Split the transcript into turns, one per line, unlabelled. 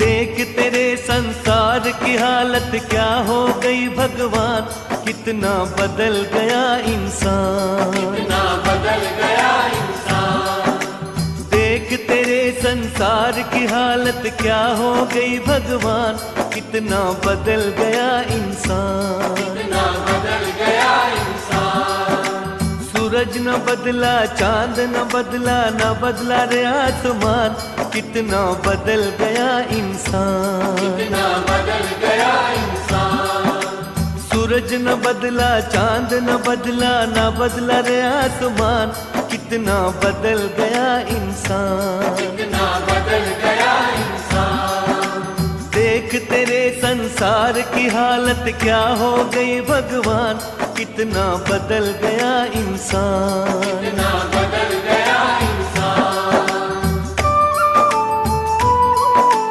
देख तेरे संसार की हालत क्या हो गई भगवान, कितना बदल गया इंसान,
कितना बदल गया इंसान।
देख तेरे संसार की हालत क्या हो गई भगवान, कितना बदल गया इंसान,
कितना बदल गया इंसान।
सूरज न बदला, चांद न बदला, न बदला रे आसमान, कितना बदल गया इंसान,
कितना बदल गया इंसान।
सूरज न बदला, चांद न बदला, न बदला रे आसमान, कितना बदल गया इंसान,
कितना बदल गया इंसान।
देख तेरे संसार की हालत क्या हो गई भगवान, कितना बदल गया इंसान,
कितना बदल